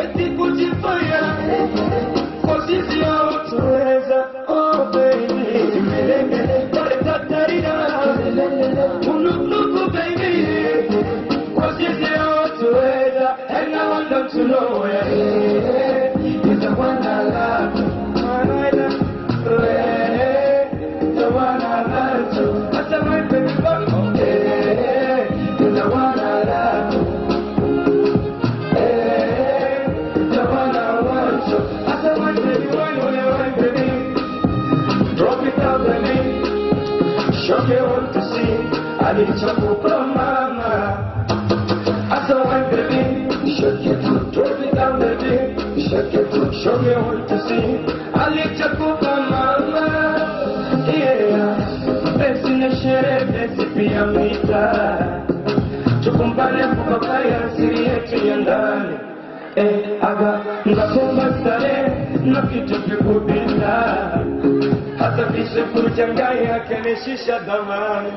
eti kujifanya kwa sisi hawatuweza. Oh baby, pale tatarira ununuku baby, kwa sisi hawatuweza. And I want them to know you're the one I love, the one I love to. That's the one baby, you're the one I love to. The one I want to. That's the one baby, one baby. Drop it down baby, show me what to see. I need to go mama. That's the one baby, shake it, drop it down baby. Shake it, show me what to see. I need to go mama. Yeah, besi na shere, besi pia mita. Tukumbane kukakaya siri yetu ya ndani. Aga, ngakoma stare, na kitu kikubinda. Hata vishe kuchangaya keneshisha damani.